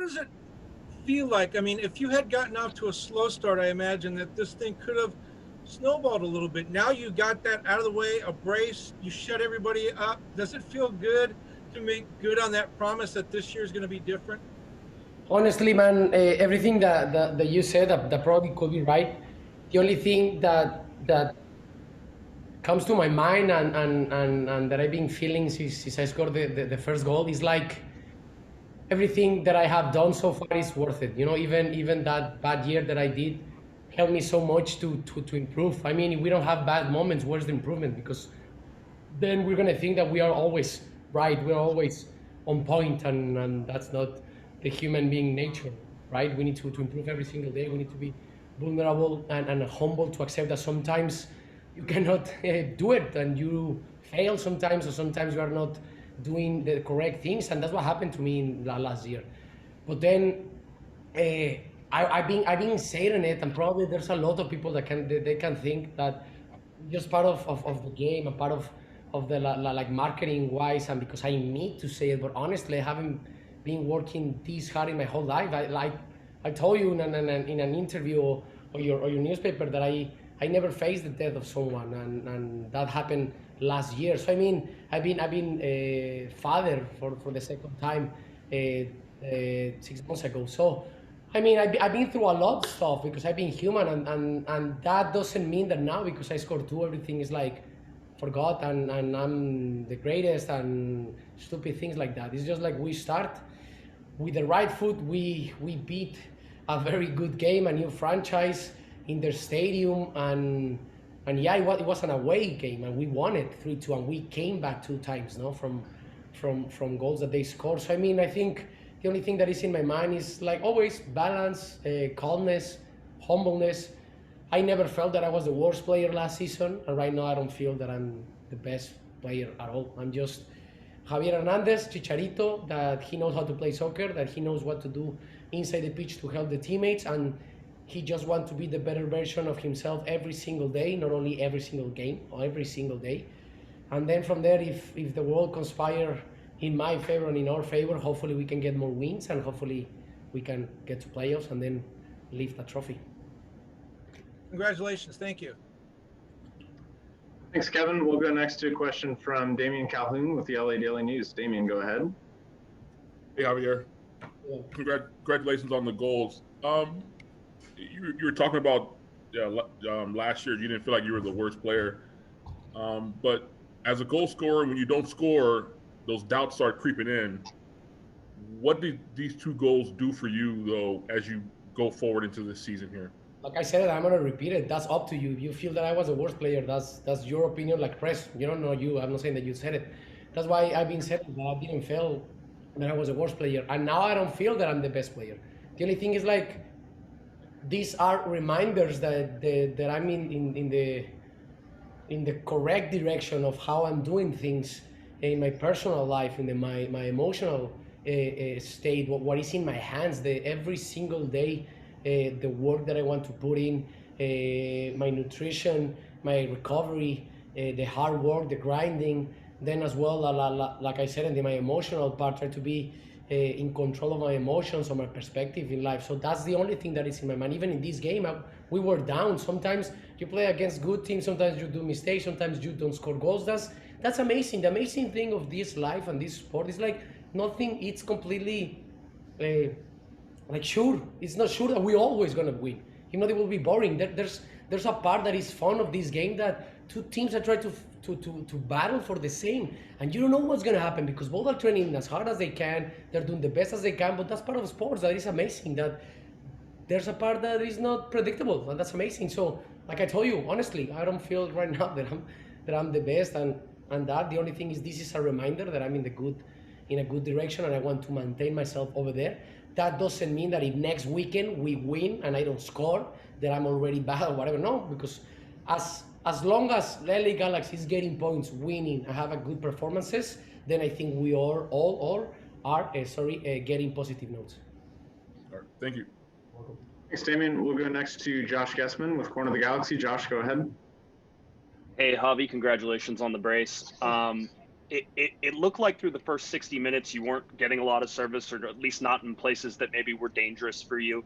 does it feel like? I mean, if you had gotten off to a slow start, I imagine that this thing could have snowballed a little bit. Now you got that out of the way, a brace, you shut everybody up. Does it feel good to make good on that promise that this year is going to be different? Honestly, man, everything that you said that probably could be right. The only thing that comes to my mind and that I've been feeling since I scored the first goal is like everything that I have done so far is worth it. You know, even that bad year that I did helped me so much to improve. I mean, if we don't have bad moments, where's the improvement? Because then we're gonna think that we are always right, we're always on point, and that's not the human being nature, right? We need to improve every single day. We need to be vulnerable and humble to accept that sometimes you cannot do it and you fail sometimes, or sometimes you are not doing the correct things, and that's what happened to me in last year. But then I've been saying it, and probably there's a lot of people that they can think that just part of the game and part of the like marketing wise, and because I need to say it. But honestly, I haven't been working this hard in my whole life. I told you in an interview or your newspaper that I never faced the death of someone, and that happened last year. So I mean, I've been a father for the second time 6 months ago. So I mean, I've been through a lot of stuff because I've been human, and that doesn't mean that now because I scored two, everything is like forgot and I'm the greatest and stupid things like that. It's just like we start with the right foot. We beat a very good game, a new franchise in their stadium, and yeah, it was an away game, and we won it 3-2, and we came back two times, no, from goals that they scored. So I mean, I think the only thing that is in my mind is like always balance, calmness, humbleness. I never felt that I was the worst player last season, and right now I don't feel that I'm the best player at all. I'm just Javier Hernandez, Chicharito, that he knows how to play soccer, that he knows what to do inside the pitch to help the teammates, and he just wants to be the better version of himself every single day, not only every single game or every single day. And then from there, if the world conspire in my favor and in our favor, hopefully we can get more wins, and hopefully we can get to playoffs and then lift a trophy. Congratulations. Thank you. Thanks, Kevin. We'll go next to a question from Damian Calhoun with the LA Daily News. Damian, go ahead. Hey, Javier. Yeah. Congratulations on the goals. You were talking about last year you didn't feel like you were the worst player, but as a goal scorer, when you don't score, those doubts start creeping in. What did these two goals do for you, though, as you go forward into this season here? Like I said, I'm gonna repeat it. That's up to you. If you feel that I was the worst player, that's your opinion. Like press, you don't know you. I'm not saying that you said it. That's why I've been saying that I didn't feel that I was the worst player, and now I don't feel that I'm the best player. The only thing is like these are reminders that I'm in the correct direction of how I'm doing things in my personal life, in my emotional state, what is in my hands, every single day, the work that I want to put in, my nutrition, my recovery, the hard work, the grinding, then as well, like I said, in my emotional part, try to be in control of my emotions or my perspective in life. So that's the only thing that is in my mind. Even in this game, we were down. Sometimes you play against good teams, sometimes you do mistakes, sometimes you don't score goals. That's amazing. The amazing thing of this life and this sport is like nothing, it's completely like sure. It's not sure that we're always gonna win. If not, it will be boring. There's a part that is fun of this game, that two teams are trying to battle for the same, and you don't know what's gonna happen because both are training as hard as they can. They're doing the best as they can, but that's part of sports. That is amazing. That there's a part that is not predictable, and that's amazing. So, like I told you, honestly, I don't feel right now that I'm the best, and that the only thing is this is a reminder that I'm in a good direction, and I want to maintain myself over there. That doesn't mean that if next weekend we win and I don't score, that I'm already bad or whatever. No, because as long as LA Galaxy is getting points, winning, and have a good performances, then I think we all are getting positive notes. All right, thank you. Thanks, Damien. We'll go next to Josh Gessman with Corner of the Galaxy. Josh, go ahead. Hey, Javi, congratulations on the brace. it looked like through the first 60 minutes you weren't getting a lot of service, or at least not in places that maybe were dangerous for you.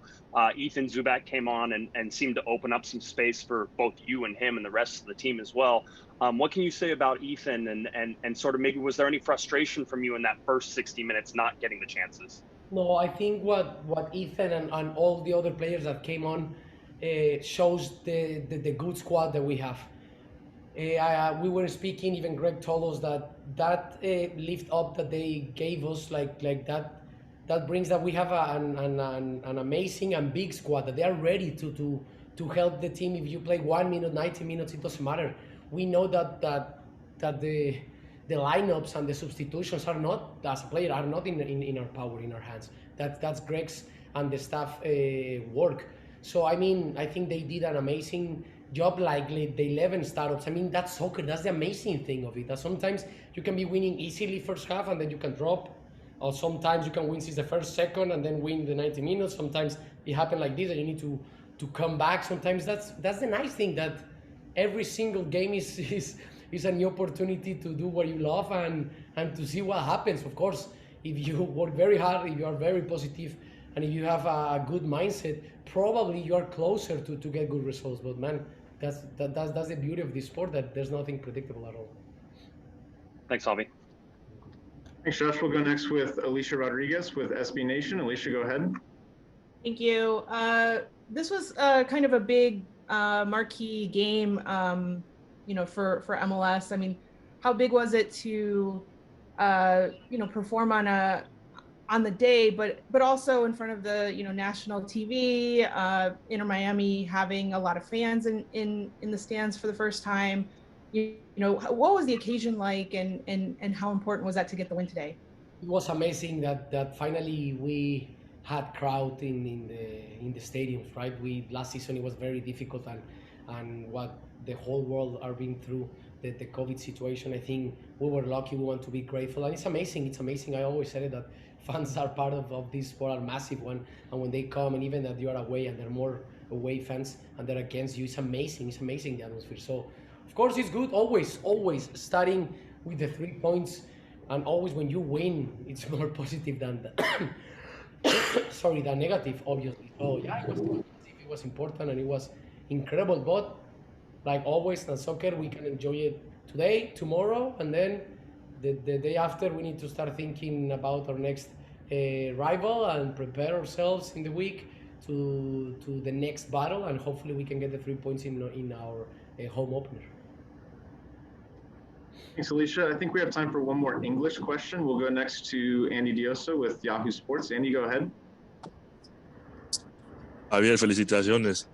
Ethan Zubak came on and seemed to open up some space for both you and him and the rest of the team as well. What can you say about Ethan, and sort of maybe was there any frustration from you in that first 60 minutes not getting the chances? No, I think what Ethan and all the other players that came on shows the good squad that we have. We were speaking, even Greg told us that lift up that they gave us, like that brings that we have an amazing and big squad, that they are ready to help the team. If you play 1 minute, 90 minutes, it doesn't matter. We know that the lineups and the substitutions are not, as a player, are not in our power, in our hands. That's Greg's and the staff work. So I mean, I think they did an amazing job, like the 11 startups. I mean, that's soccer. That's the amazing thing of it. That sometimes you can be winning easily first half and then you can drop, or sometimes you can win since the first second and then win the 90 minutes. Sometimes it happens like this, and you need to come back. Sometimes that's the nice thing, that every single game is a new opportunity to do what you love and to see what happens. Of course, if you work very hard, if you are very positive, and if you have a good mindset, probably you are closer to get good results. But man, that's the beauty of this sport, that there's nothing predictable at all. Thanks, Javi. Thanks, Josh. We'll go next with Alicia Rodriguez with SB Nation. Alicia, go ahead. Thank you. This was kind of a big marquee game, for MLS. I mean, how big was it to, perform on the day, but also in front of the national TV, Inter Miami having a lot of fans in the stands for the first time. What was the occasion like, and how important was that to get the win today? It was amazing that finally we had crowd in the stadiums, right? Last season it was very difficult, and what the whole world are being through, the COVID situation. I think we were lucky. We want to be grateful, and it's amazing. I always said it, that fans are part of this sport, are massive one, and when they come, and even that you are away and there are more away fans and they're against you, it's amazing the atmosphere. So of course it's good, always starting with the 3 points, and always when you win, it's more positive than than negative, obviously. So yeah, it was important and it was incredible, but like always in soccer, we can enjoy it today, tomorrow, and then the day after we need to start thinking about our next rival and prepare ourselves in the week to the next battle, and hopefully we can get the 3 points in our home opener. Thanks, Alicia. I think we have time for one more English question. We'll go next to Andy Dioso with Yahoo Sports. Andy, go ahead. Javier, felicitaciones.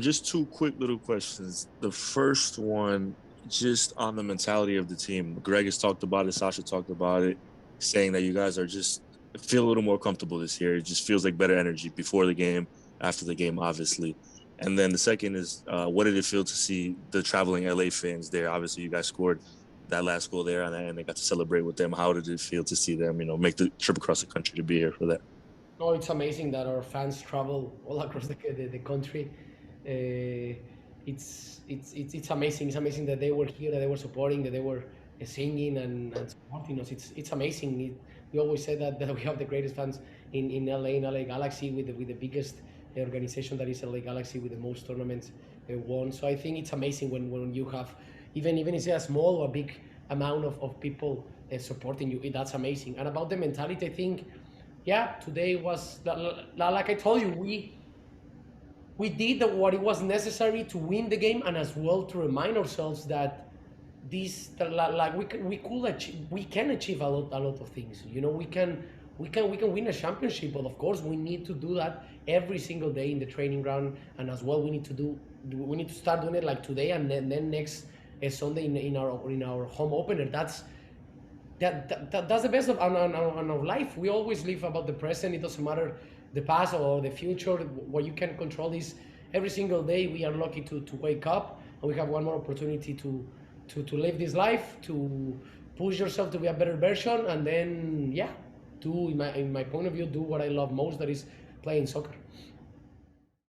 Just two quick little questions. The first one, just on the mentality of the team. Greg has talked about it, Sasha talked about it, saying that you guys are just feel a little more comfortable this year. It just feels like better energy before the game, after the game, obviously. And then the second is, what did it feel to see the traveling LA fans there? Obviously, you guys scored that last goal there, and they got to celebrate with them. How did it feel to see them, make the trip across the country to be here for that? Oh, it's amazing that our fans travel all across the country. It's amazing. It's amazing that they were here, that they were supporting, that they were singing and supporting us. It's amazing. We always say that we have the greatest fans in LA, in LA Galaxy, with the biggest organization that is LA Galaxy, with the most tournaments won. So I think it's amazing when you have, even if it's a small or big amount of people supporting you. That's amazing. And about the mentality, I think, yeah, today was, like I told you, we did what it was necessary to win the game, and as well to remind ourselves that we can achieve a lot of things. We can win a championship, but of course we need to do that every single day in the training ground, and as well we need to start doing it like today, and then next Sunday in our home opener. That's the best of our life. We always live about the present. It doesn't matter the past or the future. What you can control is every single day. We are lucky to wake up, and we have one more opportunity to live this life, to push yourself to be a better version, and then in my point of view, do what I love most, that is playing soccer.